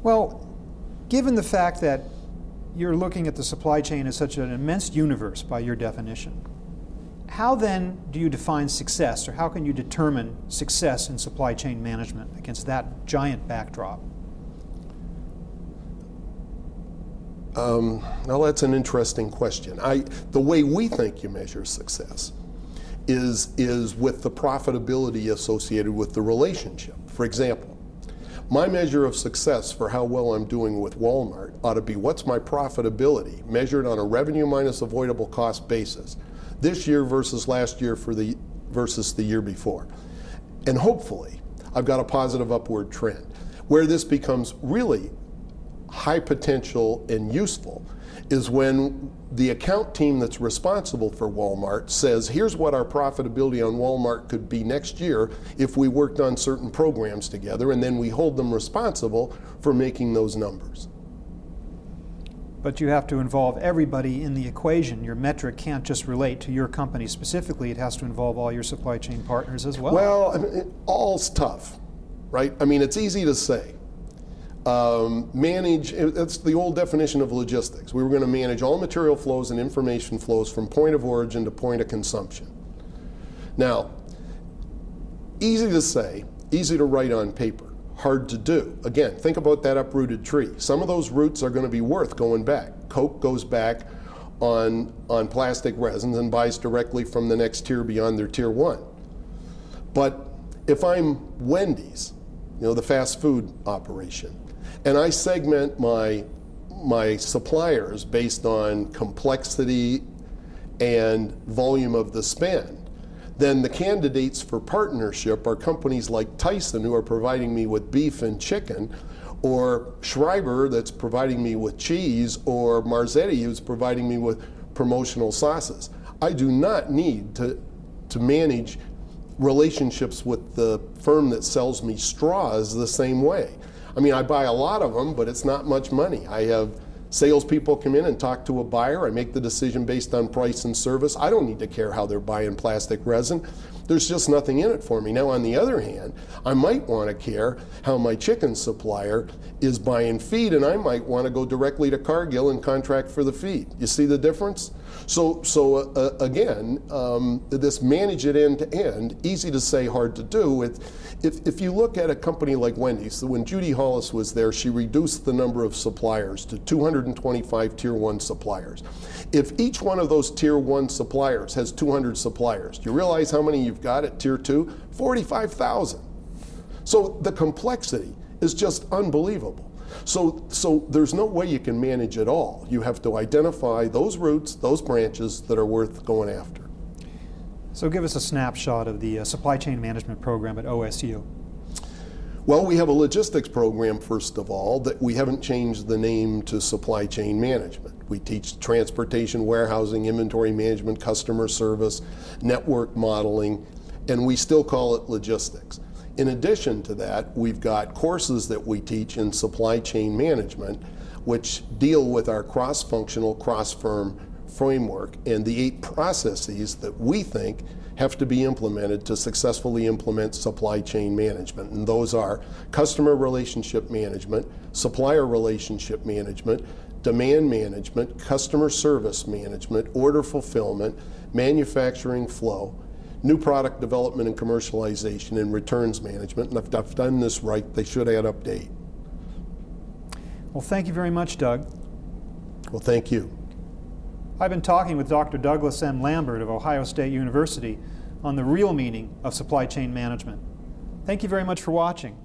Well, given the fact that you're looking at the supply chain as such an immense universe by your definition, how then do you define success, or how can you determine success in supply chain management against that giant backdrop? Well, that's an interesting question. The way we think you measure success is with the profitability associated with the relationship. For example, my measure of success for how well I'm doing with Walmart ought to be what's my profitability measured on a revenue minus avoidable cost basis this year versus last year versus the year before. And hopefully, I've got a positive upward trend. Where this becomes really high potential and useful is when the account team that's responsible for Walmart says, here's what our profitability on Walmart could be next year if we worked on certain programs together, and then we hold them responsible for making those numbers. But you have to involve everybody in the equation. Your metric can't just relate to your company specifically. It has to involve all your supply chain partners as well. Well, I mean, all's tough, right? I mean, it's easy to say. Manage, that's the old definition of logistics. We were going to manage all material flows and information flows from point of origin to point of consumption. Now, easy to say, easy to write on paper, hard to do. Again, think about that uprooted tree. Some of those roots are going to be worth going back. Coke goes back on plastic resins and buys directly from the next tier beyond their tier 1. But if I'm Wendy's, you know, the fast food operation, and I segment my suppliers based on complexity and volume of the spend, then the candidates for partnership are companies like Tyson, who are providing me with beef and chicken, or Schreiber, that's providing me with cheese, or Marzetti, who's providing me with promotional sauces. I do not need to manage relationships with the firm that sells me straws the same way. I mean, I buy a lot of them, but it's not much money. I have salespeople come in and talk to a buyer. I make the decision based on price and service. I don't need to care how they're buying plastic resin. There's just nothing in it for me. Now, on the other hand, I might want to care how my chicken supplier is buying feed, and I might want to go directly to Cargill and contract for the feed. You see the difference? So again, this manage it end to end, easy to say, hard to do. If you look at a company like Wendy's, when Judy Hollis was there, she reduced the number of suppliers to 225 tier 1 suppliers. If each one of those tier 1 suppliers has 200 suppliers, do you realize how many you've got at tier 2? 45,000. So the complexity is just unbelievable. So there's no way you can manage it all. You have to identify those routes, those branches that are worth going after. So give us a snapshot of the supply chain management program at OSU. Well, we have a logistics program, first of all, that we haven't changed the name to supply chain management. We teach transportation, warehousing, inventory management, customer service, network modeling, and we still call it logistics. In addition to that, we've got courses that we teach in supply chain management, which deal with our cross-functional, cross-firm framework and the 8 processes that we think have to be implemented to successfully implement supply chain management. And those are customer relationship management, supplier relationship management, demand management, customer service management, order fulfillment, manufacturing flow, new product development and commercialization, and returns management. And if I've done this right, they should add up to 8. Well, thank you very much, Doug. Well, thank you. I've been talking with Dr. Douglas M. Lambert of Ohio State University on the real meaning of supply chain management. Thank you very much for watching.